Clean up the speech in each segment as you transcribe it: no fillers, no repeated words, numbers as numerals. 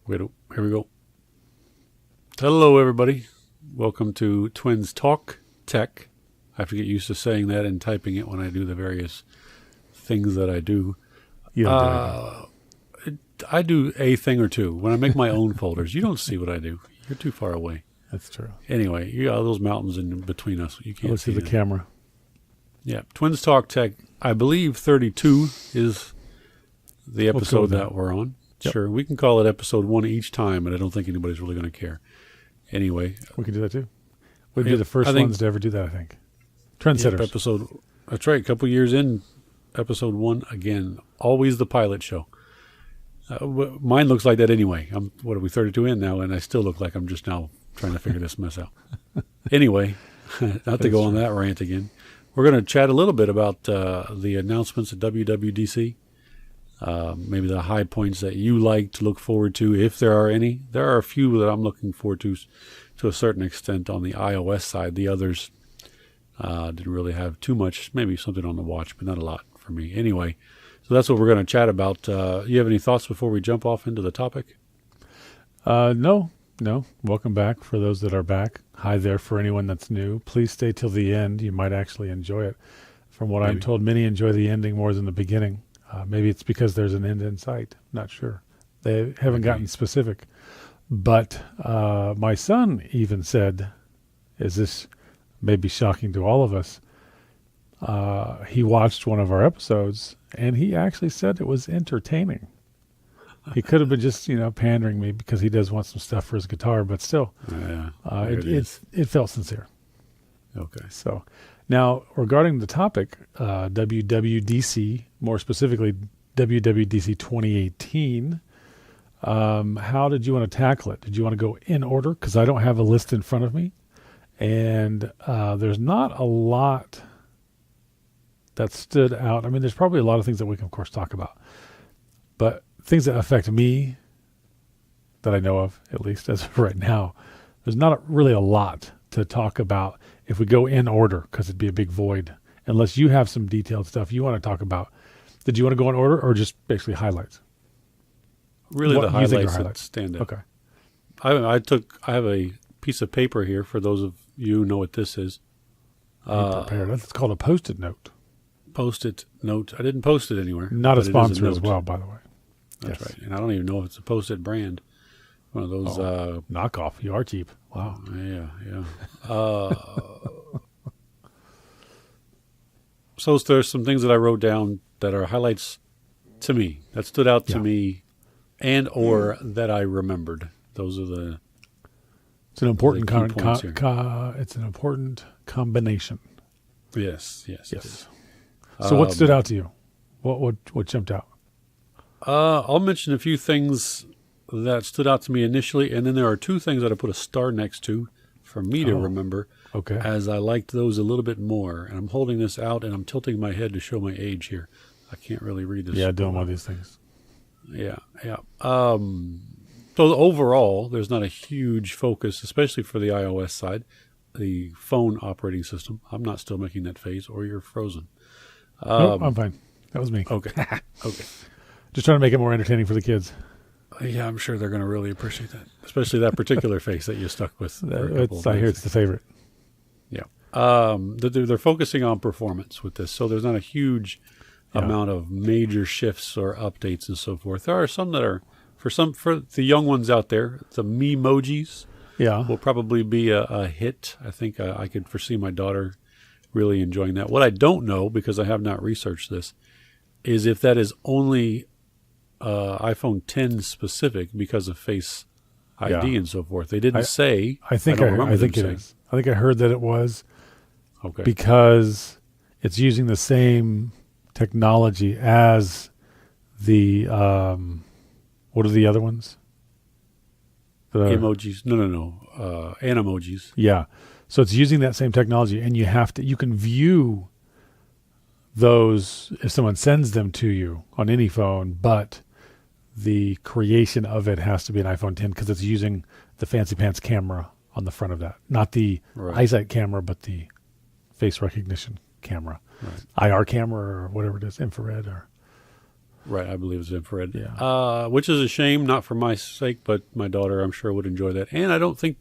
Here we go. Hello, everybody. Welcome to Twins Talk Tech. I have to get used to saying that and typing it when I do the various things that I do. You don't do I do a thing or two. When I make my own folders, you don't see what I do. You're too far away. That's true. Anyway, you got those mountains in between us. You can't Let's see the them. camera. Yeah, Twins Talk Tech. I believe 32 is the episode that we're on. Yep. Sure, we can call it episode 1 each time, but I don't think anybody's really going to care. Anyway, we can do that too. We'd be the first ones to ever do that, I think. Trendsetters. Yep, that's right. A couple years in, episode 1 again. Always the pilot show. Mine looks like that anyway. What are we, 32 in now, and I still look like I'm just now trying to figure this mess out. Anyway, not to go on that rant again. We're going to chat a little bit about the announcements at WWDC. Maybe the high points that you like to look forward to, if there are any. There are a few that I'm looking forward to a certain extent on the iOS side. The others didn't really have too much. Maybe something on the watch, but not a lot for me. Anyway, so that's what we're going to chat about. You have any thoughts before we jump off into the topic? No. Welcome back for those that are back. Hi there for anyone that's new. Please stay till the end. You might actually enjoy it. From what I'm told, many enjoy the ending more than the beginning. Maybe it's because there's an end in sight. Not sure. They haven't gotten specific. But my son even said, is this maybe shocking to all of us? He watched one of our episodes, and he actually said it was entertaining. He could have been just, pandering me because he does want some stuff for his guitar, but still, it felt sincere. Okay. So now regarding the topic, WWDC, more specifically WWDC 2018, how did you want to tackle it? Did you want to go in order? Because I don't have a list in front of me, and there's not a lot that stood out. I mean, there's probably a lot of things that we can, of course, talk about, but things that affect me that I know of, at least as of right now, there's not really a lot to talk about if we go in order, because it'd be a big void unless you have some detailed stuff you want to talk about. Did you want to go in order or just basically highlights? Really, the highlights that stand out. Okay. I have a piece of paper here for those of you who know what this is. Prepared. That's called a Post-it note. Post-it note. I didn't post it anywhere. Not a sponsor as well, by the way. That's right. And I don't even know if it's a Post-it brand. One of those knockoff. You are cheap. Wow. Yeah. So there's some things that I wrote down that are highlights to me, that stood out to me, and or that I remembered. Those are the. It's an important it's an important combination. Yes. So what stood out to you? What jumped out? I'll mention a few things that stood out to me initially, and then there are two things that I put a star next to for me to remember. Okay. As I liked those a little bit more, and I'm holding this out and I'm tilting my head to show my age here. I can't really read this. Yeah, doing one of these things. Yeah. So overall, there's not a huge focus, especially for the iOS side, the phone operating system. I'm not still making that face, or you're frozen. Nope, I'm fine. That was me. Okay. Just trying to make it more entertaining for the kids. Yeah, I'm sure they're going to really appreciate that, especially that particular face that you stuck with. I hear it's the favorite. Yeah. They're focusing on performance with this, so there's not a huge amount of major shifts or updates and so forth. There are some that are, for the young ones out there, the Memojis will probably be a hit. I think I could foresee my daughter really enjoying that. What I don't know, because I have not researched this, is if that is only iPhone 10 specific because of Face ID and so forth. They didn't say. I think it is. I think I heard that it was. Okay. Because it's using the same technology as the what are the other ones? Emojis. No. Animojis. Yeah. So it's using that same technology, and you can view those if someone sends them to you on any phone, but the creation of it has to be an iPhone 10 because it's using the fancy pants camera on the front of that. Not the eyesight camera, but the face recognition camera. IR camera or whatever it is, infrared or Right, I believe it's infrared. Yeah. Which is a shame, not for my sake, but my daughter, I'm sure, would enjoy that. And I don't think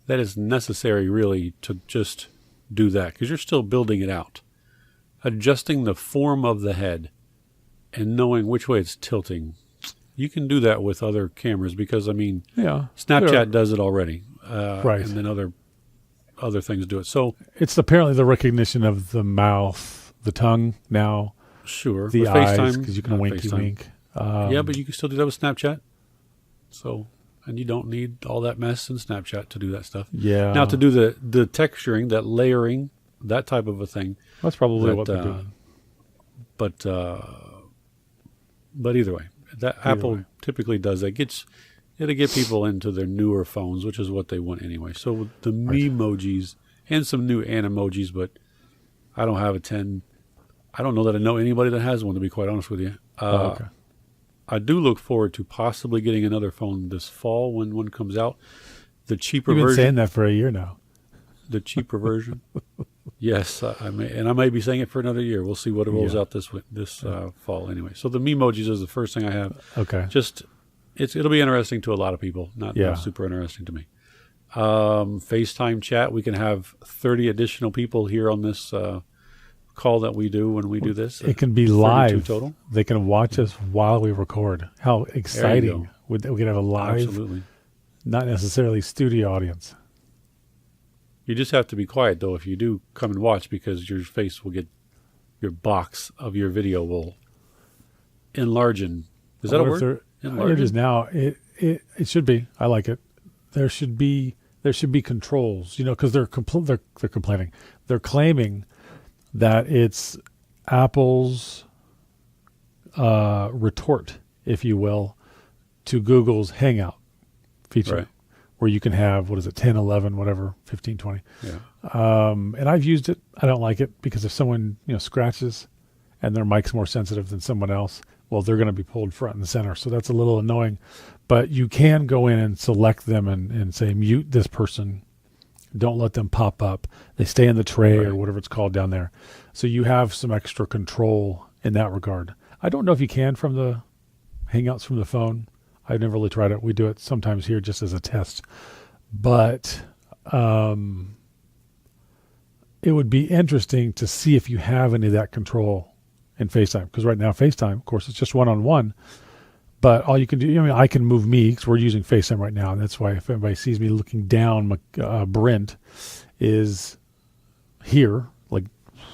that is necessary, really, to just do that, because you're still building it out. Adjusting the form of the head and knowing which way it's tilting, you can do that with other cameras, because, I mean, Snapchat does it already. Right. And then other things do it. So it's apparently the recognition of the mouth, the tongue now. Sure. The with eyes, FaceTime, because you can winky wink. Yeah, but you can still do that with Snapchat. So, and you don't need all that mess in Snapchat to do that stuff. Yeah. Now, to do the texturing, that layering, that type of a thing. That's probably what they're doing. But either way, Apple typically does that. It'll get people into their newer phones, which is what they want anyway. So the Memojis and some new Animojis, but I don't have a 10. I don't know that I know anybody that has one, to be quite honest with you. Okay. I do look forward to possibly getting another phone this fall when one comes out. The cheaper version. You've been version. saying that for a year now. The cheaper version. Yes, I may be saying it for another year. We'll see what it rolls out this fall anyway. So the Memojis is the first thing I have. Okay. It'll be interesting to a lot of people, not super interesting to me. FaceTime chat, we can have 30 additional people here on this call that we do when we do this. It can be live. Total. They can watch us while we record. How exciting. We can have a live, absolutely, not necessarily studio audience. You just have to be quiet, though, if you do come and watch, because your face will get, your box of your video will enlarge. Is that a word? It is now. It should be. I like it. There should be controls, because they're complaining. They're claiming that it's Apple's retort, if you will, to Google's Hangout feature. Right. Where you can have, 10, 11, whatever, 15, 20. Yeah. And I've used it. I don't like it, because if someone, scratches and their mic's more sensitive than someone else, well, they're going to be pulled front and center. So that's a little annoying. But you can go in and select them and say, mute this person. Don't let them pop up. They stay in the tray or whatever it's called down there. So you have some extra control in that regard. I don't know if you can from the Hangouts from the phone. I've never really tried it. We do it sometimes here just as a test. But it would be interesting to see if you have any of that control in FaceTime. Because right now, FaceTime, of course, it's just one-on-one. But all you can do, I can move me, because we're using FaceTime right now. And that's why if anybody sees me looking down, Brendt is here, like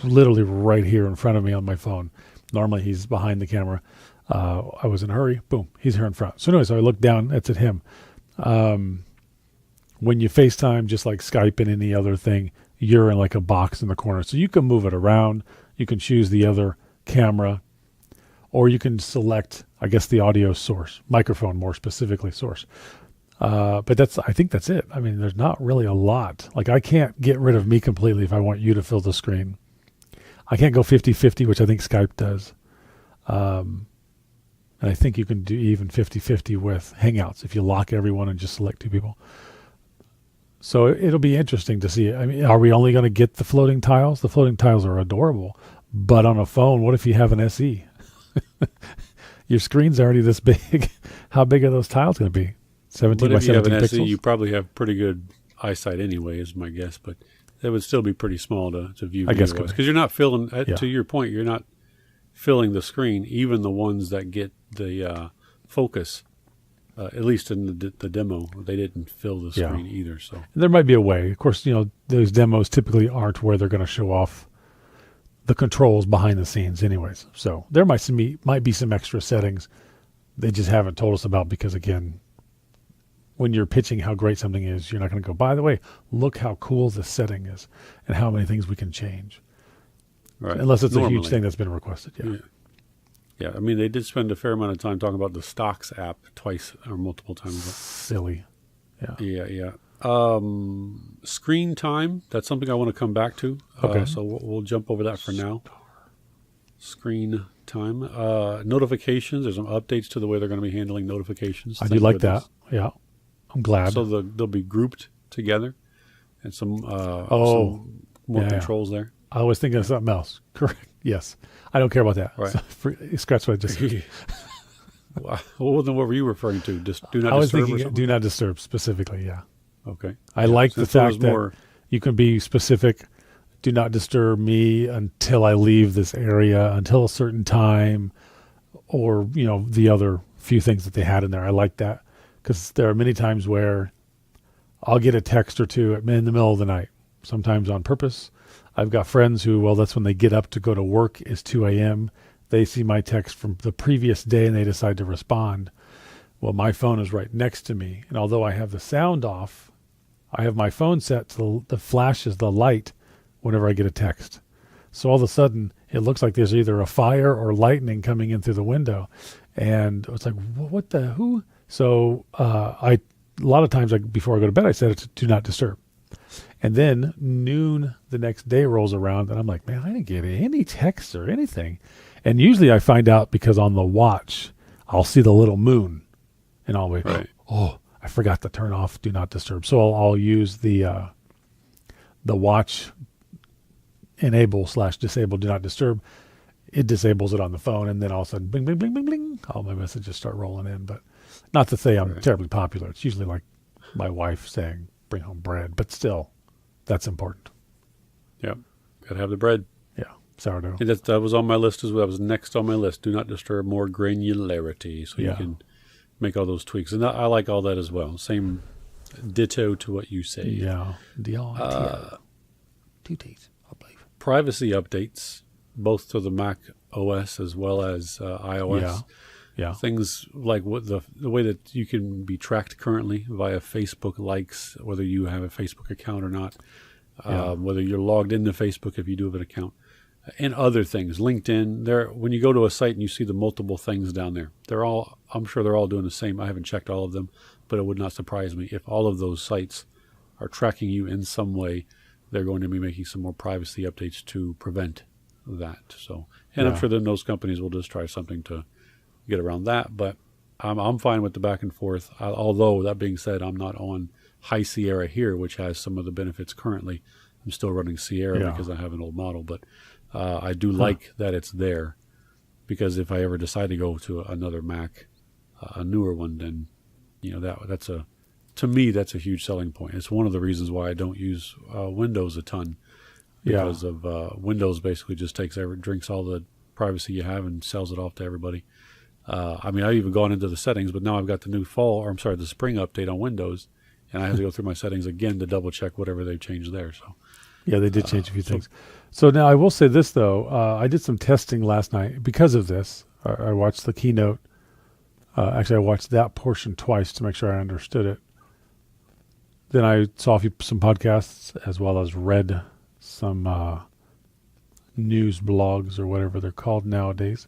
literally right here in front of me on my phone. Normally he's behind the camera. I was in a hurry. Boom, he's here in front. So anyway, so I look down. That's at him. When you FaceTime, just like Skype and any other thing, you're in like a box in the corner. So you can move it around. You can choose the other camera, or you can select, I guess, the audio source, microphone more specifically source. But I think that's it. I mean, there's not really a lot. Like, I can't get rid of me completely if I want you to fill the screen. I can't go 50-50, which I think Skype does. And I think you can do even 50-50 with Hangouts if you lock everyone and just select two people. So it'll be interesting to see. I mean, are we only going to get the floating tiles? The floating tiles are adorable. But on a phone, what if you have an SE? Your screen's already this big. How big are those tiles going to be? 17 by 17 pixels? But if you have an SE, you probably have pretty good eyesight anyway, is my guess. But it would still be pretty small to view. I guess because you're not filling, to your point, you're not filling the screen, even the ones that get the focus. At least in the demo, they didn't fill the screen either. So there might be a way. Of course, those demos typically aren't where they're going to show off the controls behind the scenes anyways. So there might be some extra settings they just haven't told us about, because, again, when you're pitching how great something is, you're not going to go, by the way, look how cool this setting is and how many things we can change. Right. Unless it's a huge thing that's been requested. Yeah, I mean, they did spend a fair amount of time talking about the Stocks app twice or multiple times. Silly. Yeah. Screen time, that's something I want to come back to. Okay. So we'll jump over that for now. Screen time. Notifications, there's some updates to the way they're going to be handling notifications. I do like that. Yeah, I'm glad. So they'll be grouped together and some more controls there. I always think of something else. Correct. Yes. I don't care about that. Right. So scratch what I just said. Well, then what were you referring to? Just do not I was disturb or thinking something? do not disturb specifically, yeah. Okay. I like the Since there fact was that more, you can be specific. Do not disturb me until I leave this area, until a certain time, or, the other few things that they had in there. I like that because there are many times where I'll get a text or two in the middle of the night, sometimes on purpose. I've got friends who, well, that's when they get up to go to work is 2 a.m. They see my text from the previous day and they decide to respond. Well, my phone is right next to me. And although I have the sound off, I have my phone set to the flashes the light whenever I get a text. So all of a sudden, it looks like there's either a fire or lightning coming in through the window. And it's like, what the who? So a lot of times before I go to bed, I set it to do not disturb. And then noon the next day rolls around and I'm like, man, I didn't get any texts or anything. And usually I find out because on the watch, I'll see the little moon and I'll wait. Right. Oh, I forgot to turn off do not disturb. So I'll use the watch enable/disable do not disturb. It disables it on the phone, and then all of a sudden, bling, bling, bling, bling, bling, all my messages start rolling in. But not to say I'm terribly popular. It's usually like my wife saying, bring home bread. But still, that's important. yeah, got to have the bread. Yeah, sourdough. And that was on my list as well. That was next on my list. Do not disturb, more granularity, so you can make all those tweaks. And I like all that as well. Same ditto to what you say. Yeah. D-O-I-T-O. 2 T's, I believe. Privacy updates, both to the Mac OS as well as iOS. Yeah. Things like what the way that you can be tracked currently via Facebook likes, whether you have a Facebook account or not, whether you're logged into Facebook if you do have an account, and other things. LinkedIn, when you go to a site and you see the multiple things down there, I'm sure they're all doing the same. I haven't checked all of them, but it would not surprise me if all of those sites are tracking you in some way. They're going to be making some more privacy updates to prevent that. So, and I'm sure then those companies will just try something to get around that. But I'm fine with the back and forth. Although that being said, I'm not on High Sierra here, which has some of the benefits currently. I'm still running Sierra because I have an old model, but I do like that it's there, because if I ever decide to go to another Mac, a newer one, then to me, that's a huge selling point. It's one of the reasons why I don't use Windows a ton, because of Windows basically just drinks all the privacy you have and sells it off to everybody. I've even gone into the settings, but now I've got the spring update on Windows, and I have to go through my settings again to double check whatever they've changed there. So yeah, they did change a few things. So now I will say this though, I did some testing last night because of this. I watched the keynote. Actually, I watched that portion twice to make sure I understood it. Then I saw some podcasts as well as read some news blogs or whatever they're called nowadays.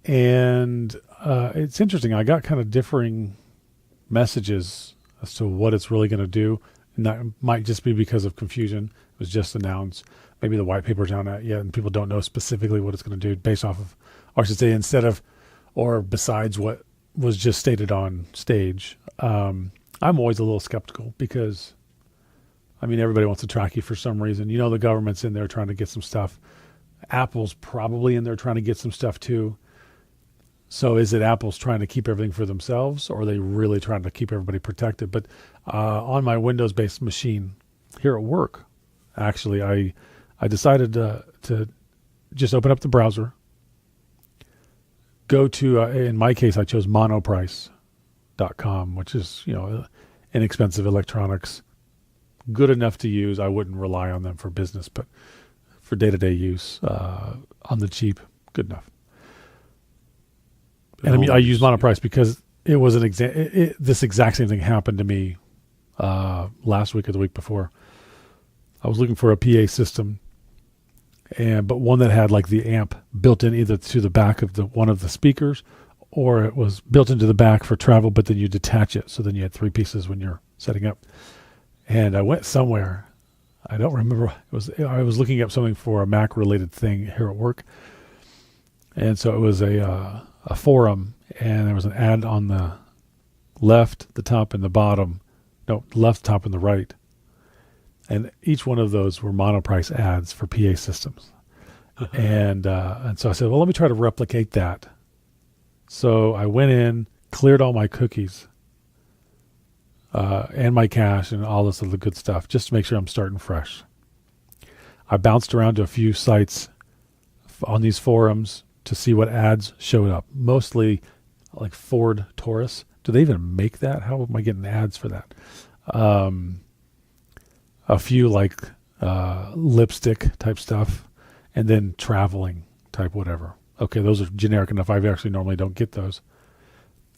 And it's interesting. I got kind of differing messages as to what it's really going to do. And that might just be because of confusion. It was just announced. Maybe the white paper's not out yet and people don't know specifically what it's going to do based off of, or I should say instead of, or besides what was just stated on stage. I'm always a little skeptical because, everybody wants to track you for some reason. The government's in there trying to get some stuff. Apple's probably in there trying to get some stuff too. So is it Apple's trying to keep everything for themselves, or are they really trying to keep everybody protected? But on my Windows-based machine here at work, actually, I decided to just open up the browser, go to, in my case, I chose monoprice.com, which is, inexpensive electronics, good enough to use. I wouldn't rely on them for business, but for day-to-day use, on the cheap, good enough. And I use Monoprice because it was this exact same thing happened to me last week or the week before. I was looking for a PA system, but one that had like the amp built in either to the back of one of the speakers, or it was built into the back for travel, but then you detach it. So then you had 3 pieces when you're setting up. And I went somewhere. I don't remember. I was looking up something for a Mac related thing here at work. And so it was a forum, and there was an ad on the left, the top, and the bottom. No, left, top, and the right. and each one of those were monoprice ads for PA systems. And so I said, well, let me try to replicate that. So I went in, cleared all my cookies, and my cache and all this other good stuff, just to make sure I'm starting fresh. I bounced around to a few sites on these forums to see what ads showed up. Mostly like Ford Taurus. Do they even make that? How am I getting ads for that? A few like lipstick type stuff, and then traveling type whatever. Okay, those are generic enough. I actually normally don't get those.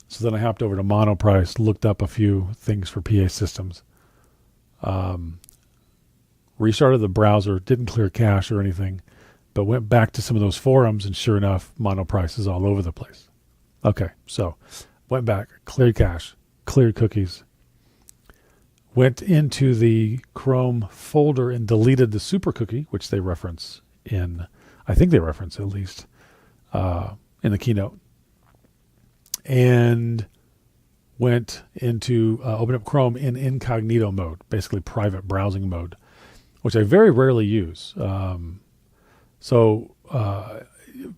So then I hopped over to Monoprice, looked up a few things for PA systems. Restarted the browser, didn't clear cache or anything, but went back to some of those forums, and sure enough, Monoprice is all over the place. Okay, so went back, cleared cache, cleared cookies, went into the Chrome folder and deleted the super cookie, which they reference I think they reference at least, in the keynote, and went into open up Chrome in incognito mode, basically private browsing mode, which I very rarely use. So I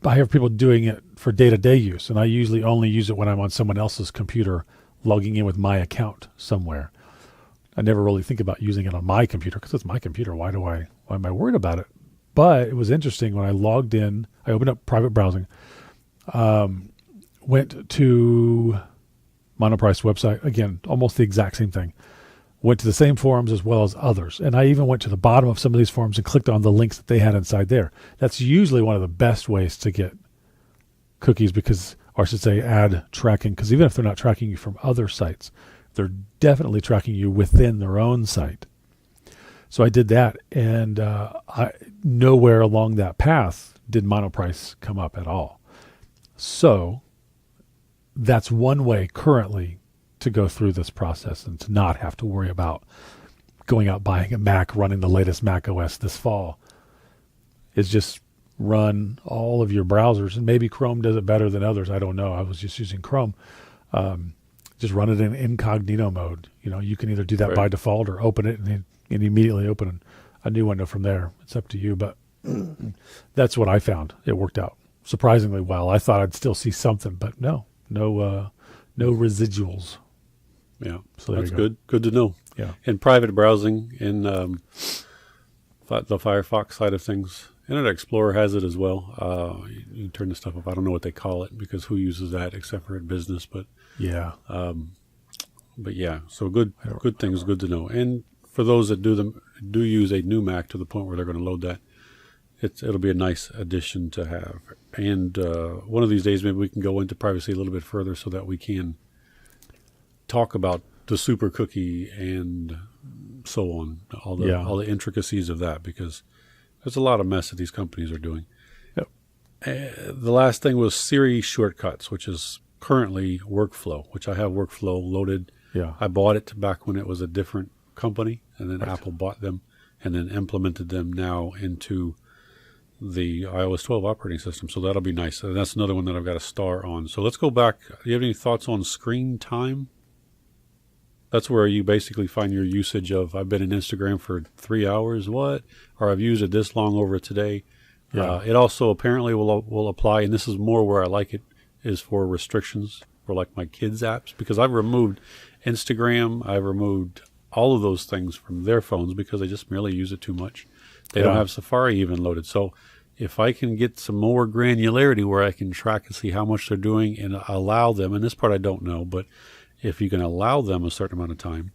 have people doing it for day-to-day use, and I usually only use it when I'm on someone else's computer logging in with my account somewhere. I never really think about using it on my computer because it's my computer. Why am I worried about it? But it was interesting when I logged in, I opened up private browsing, went to Monoprice website, again, almost the exact same thing. Went to the same forums as well as others. And I even went to the bottom of some of these forums and clicked on the links that they had inside there. That's usually one of the best ways to get cookies or I should say ad tracking, because even if they're not tracking you from other sites, they're definitely tracking you within their own site. So I did that, and nowhere along that path did Monoprice come up at all. So that's one way currently to go through this process and to not have to worry about going out buying a Mac, running the latest Mac OS this fall, is just run all of your browsers. And maybe Chrome does it better than others. I don't know. I was just using Chrome. Just run it in incognito mode. You can either do that by default or open it and immediately open a new window from there. It's up to you, but that's what I found. It worked out surprisingly well. I thought I'd still see something, but no residuals. Yeah, so that's good. Good to know. Yeah, in private browsing, in the Firefox side of things, Internet Explorer has it as well. You can turn the stuff up. I don't know what they call it because who uses that except for in business, but yeah. But yeah, so good things, good to know. And for those that do use a new Mac to the point where they're going to load that, it'll be a nice addition to have. And one of these days, maybe we can go into privacy a little bit further so that we can talk about the super cookie and so on, all the intricacies of that, because there's a lot of mess that these companies are doing. Yep. The last thing was Siri shortcuts, which is currently Workflow, which I have Workflow loaded. Yeah. I bought it back when it was a different company, and then Apple bought them and then implemented them now into the iOS 12 operating system. So that'll be nice. And that's another one that I've got a star on. So let's go back. Do you have any thoughts on screen time? That's where you basically find your usage of, I've been in Instagram for 3 hours, or I've used it this long over today. Yeah. It also apparently will apply, and this is more where I like it, is for restrictions for like my kids' apps, because I've removed Instagram, I've removed all of those things from their phones because they just merely use it too much. They don't have Safari even loaded. So if I can get some more granularity where I can track and see how much they're doing and allow them, and this part I don't know, but if you can allow them a certain amount of time,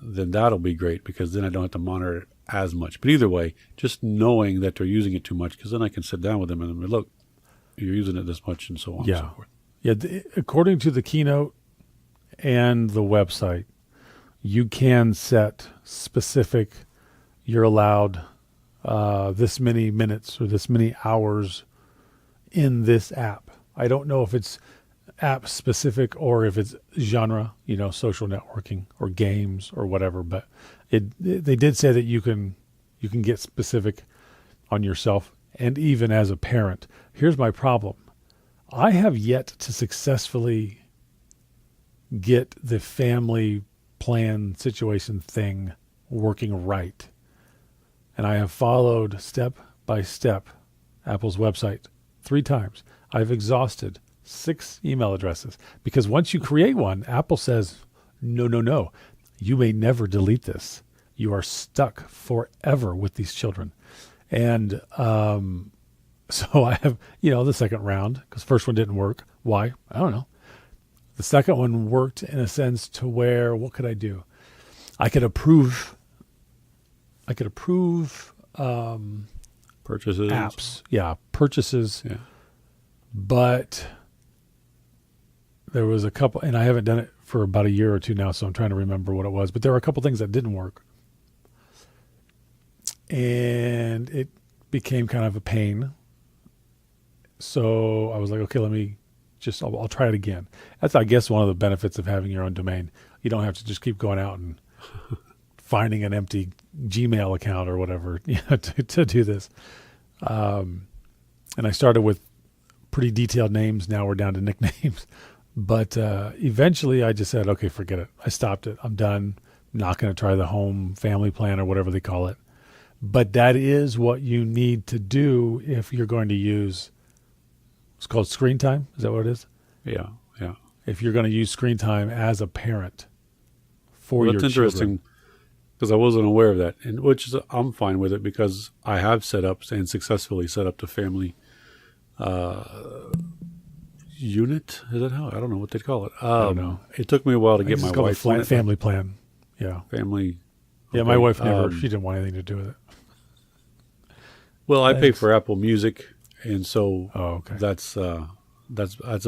then that'll be great, because then I don't have to monitor it as much. But either way, just knowing that they're using it too much, because then I can sit down with them and look, you're using it this much and so on and so forth. Yeah, according to the keynote and the website, you can set specific, you're allowed this many minutes or this many hours in this app. I don't know if it's app specific or if it's genre, social networking or games or whatever, but they did say that you can get specific on yourself and even as a parent. Here's my problem. I have yet to successfully get the family plan situation thing working right. and I have followed step by step Apple's website 3 times. I've exhausted 6 email addresses because once you create one, Apple says, no, you may never delete this. You are stuck forever with these children. And so I have, the second round, because first one didn't work. Why? I don't know. The second one worked in a sense to where, what could I do? I could approve Purchases. apps. Yeah, purchases. Yeah. But there was a couple, and I haven't done it for about a year or 2 now, so I'm trying to remember what it was. But there were a couple things that didn't work. And it became kind of a pain. So I was like, okay, I'll try it again. That's, I guess, one of the benefits of having your own domain. You don't have to just keep going out and finding an empty Gmail account or whatever to do this. And I started with pretty detailed names. Now we're down to nicknames. But eventually I just said, okay, forget it. I stopped it. I'm done. I'm not going to try the home family plan or whatever they call it. But that is what you need to do if you're going to use, it's called screen time. Is that what it is? Yeah. If you're going to use screen time as a parent for your children. That's interesting because I wasn't aware of that, and I'm fine with it because I have set up and successfully set up the family unit. Is that how? I don't know what they'd call it. I don't know. It took me a while to get my wife on it. Family plan. Yeah. Family. Yeah, okay. my wife never. She didn't want anything to do with it. Well, I pay for Apple Music, and so okay. that's a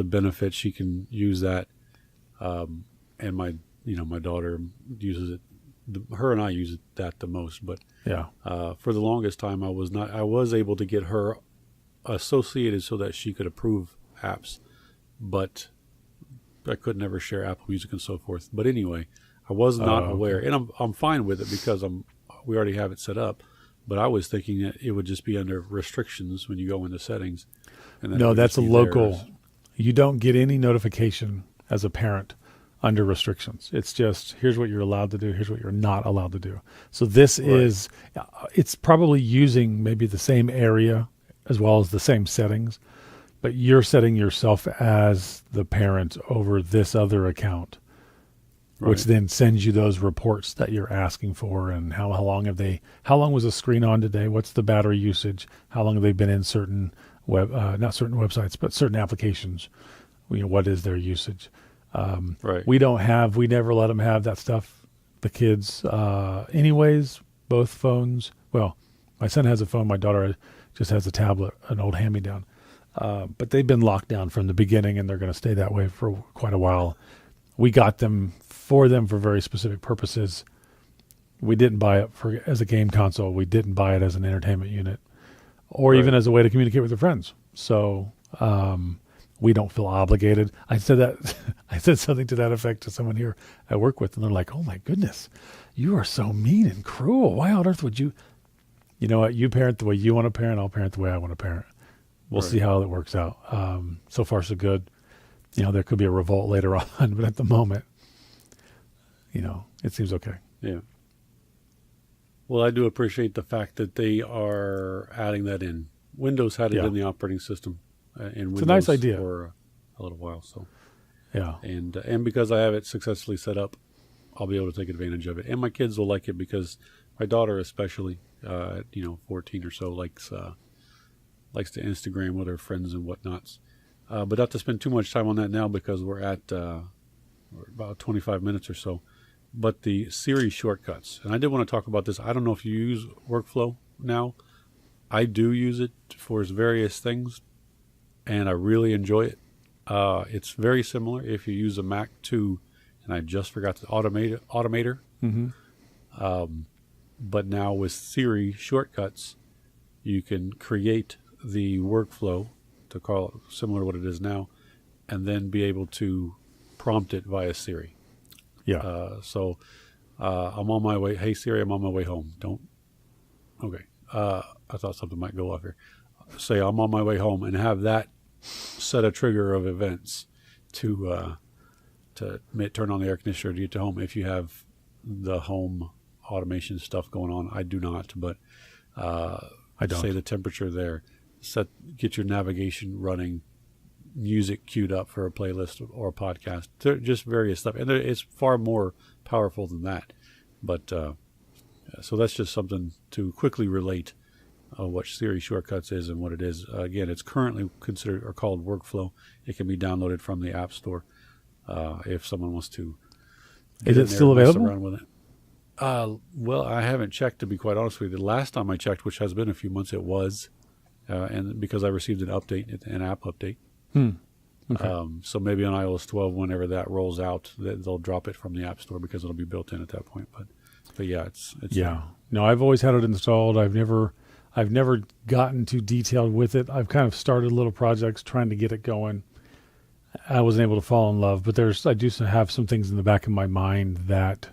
benefit. She can use that, and my daughter uses it. Her and I use that the most. But yeah, for the longest time, I was able to get her associated so that she could approve apps, but I could never share Apple Music and so forth. But anyway, I was not aware, and I'm fine with it because we already have it set up. But I was thinking that it would just be under restrictions when you go into settings. And no, that's a local. You don't get any notification as a parent under restrictions. It's just, here's what you're allowed to do. Here's what you're not allowed to do. So this is, it's probably using maybe the same area as well as the same settings, but you're setting yourself as the parent over this other account. Right. Which then sends you those reports that you're asking for, and how long was the screen on today? What's the battery usage? How long have they been in certain not certain websites, but certain applications? What is their usage? Right. We never let them have that stuff. The kids, anyways, both phones. Well, my son has a phone. My daughter just has a tablet, an old hand-me-down. But they've been locked down from the beginning, and they're going to stay that way for quite a while. We got them for very specific purposes. We didn't buy it as a game console. We didn't buy it as an entertainment unit, or even as a way to communicate with their friends. So we don't feel obligated. I said something to that effect to someone here I work with, and they're like, "Oh my goodness, you are so mean and cruel. Why on earth would you?" You know what? You parent the way you want to parent. I'll parent the way I want to parent. We'll see how it works out. So far, so good. There could be a revolt later on, but at the moment, it seems okay. Yeah. Well, I do appreciate the fact that they are adding that in. Windows had it in the operating system, it's a nice idea for a little while. So, yeah, and because I have it successfully set up, I'll be able to take advantage of it. And my kids will like it because my daughter, especially, 14 or so, likes to Instagram with her friends and whatnots. But not to spend too much time on that now because we're at about 25 minutes or so. But the Siri shortcuts, and I did want to talk about this. I don't know if you use Workflow now. I do use it for its various things, and I really enjoy it. It's very similar if you use a Mac too, and I just forgot the Automator. Mm-hmm. But now with Siri shortcuts, you can create the workflow, to call it similar to what it is now, and then be able to prompt it via Siri. Yeah. So I'm on my way. Hey Siri, I'm on my way home. Okay. I thought something might go off here. Say I'm on my way home, and have that set a trigger of events to turn on the air conditioner to get to home. If you have the home automation stuff going on, I do not, but I don't. Say the temperature there, get your navigation running, music queued up for a playlist or a podcast, just various stuff. And it's far more powerful than that. But so that's just something to quickly relate what Siri Shortcuts is and what it is. Again, it's currently considered or called Workflow. It can be downloaded from the App Store if someone wants to. Is it still available? Around with it. Well, I haven't checked, to be quite honest with you. The last time I checked, which has been a few months, it was, and because I received an update, an app update. Okay. So maybe on iOS 12, whenever that rolls out, they'll drop it from the App Store because it'll be built in at that point. But yeah, it's yeah. No, I've always had it installed. I've never gotten too detailed with it. I've kind of started little projects trying to get it going. I wasn't able to fall in love, but I do have some things in the back of my mind that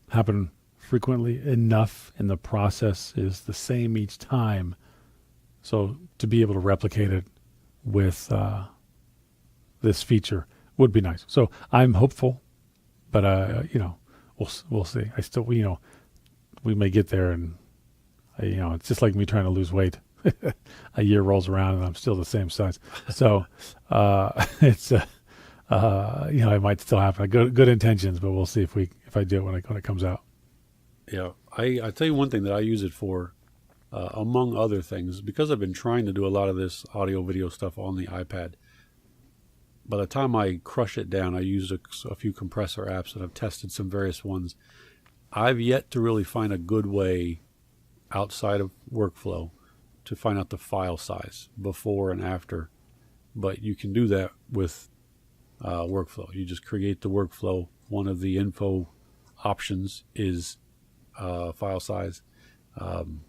happen frequently enough, and the process is the same each time. So to be able to replicate it with this feature would be nice. So I'm hopeful, but we'll see. I still, we may get there, and it's just like me trying to lose weight. A year rolls around and I'm still the same size. So it's it might still happen. Good intentions, but we'll see if I do it when it comes out. Yeah, I tell you one thing that I use it for, among other things, because I've been trying to do a lot of this audio video stuff on the iPad. By the time I crush it down, I use a few compressor apps, and I've tested some various ones. I've yet to really find a good way outside of Workflow to find out the file size before and after, but you can do that with Workflow. You just create the workflow. One of the info options is file size, and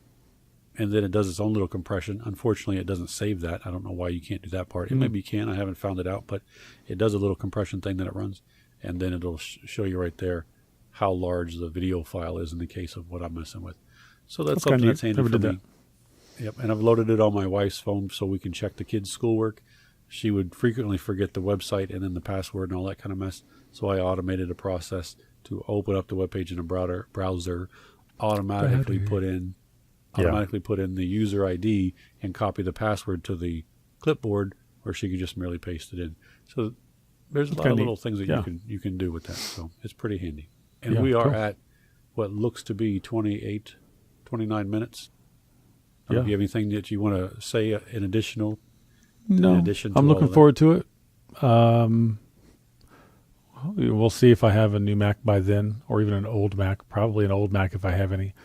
then it does its own little compression. Unfortunately, it doesn't save that. I don't know why you can't do that part. It maybe you can. I haven't found it out, but it does a little compression thing that it runs, and then it'll show you right there how large the video file is in the case of what I'm messing with. So that's something that's handy for me. Yep, and I've loaded it on my wife's phone so we can check the kids' schoolwork. She would frequently forget the website and then the password and all that kind of mess. So I automated a process to open up the webpage in a browser, automatically put in the user ID and copy the password to the clipboard, or she could just merely paste it in. So there's a lot of little things that you can do with that. So it's pretty handy. And we are at what looks to be 29 minutes. Do you have anything that you want to say in addition? No, I'm looking forward to it. We'll see if I have a new Mac by then, or even an old Mac. Probably an old Mac if I have any,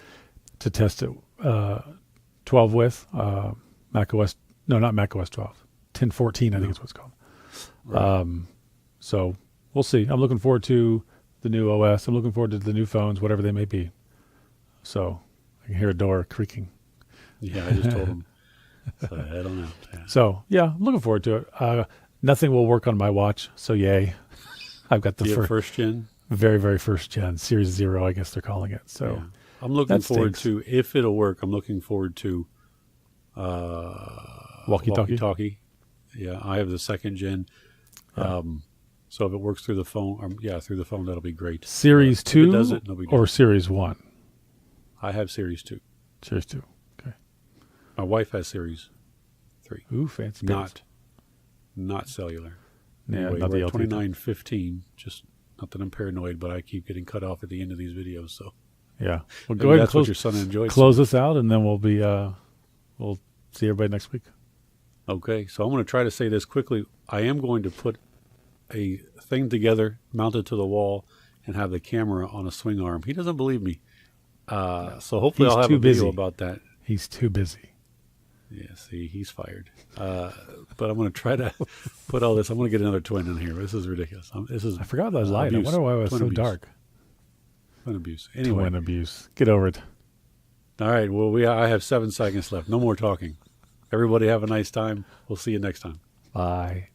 to test it 12 with. Mac OS, no, not Mac OS 12. 1014, I think is what it's called. Right. So we'll see. I'm looking forward to the new OS. I'm looking forward to the new phones, whatever they may be. So I can hear a door creaking. Yeah, I just told him. So I don't know. Yeah. So I'm looking forward to it. Nothing will work on my watch, so yay. I've got the first gen, very, very first gen, Series 0, I guess they're calling it. So I'm looking forward to, if it'll work, I'm looking forward to walkie-talkie. Yeah, I have the second gen. So if it works through the phone, that'll be great. Series 2 doesn't, or Series 1? I have Series 2. Series 2, okay. My wife has Series 3. Ooh, fancy. Not cellular. Yeah, anyway, not the LTE. 2915. Just not that I'm paranoid, but I keep getting cut off at the end of these videos. So yeah, well, go ahead. That's what your son enjoys. Close us out, and then we'll see everybody next week. Okay, so I'm going to try to say this quickly. I am going to put a thing together, mounted to the wall, and have the camera on a swing arm. He doesn't believe me, so hopefully I'll have a video about that. He's too busy. Yeah, see, he's fired. But I'm going to try to put all this. I'm going to get another twin in here. This is ridiculous. I forgot that was light. I wonder why it was so dark. Twin abuse. Anyway. Twin abuse. Get over it. All right. Well, I have 7 seconds left. No more talking. Everybody have a nice time. We'll see you next time. Bye.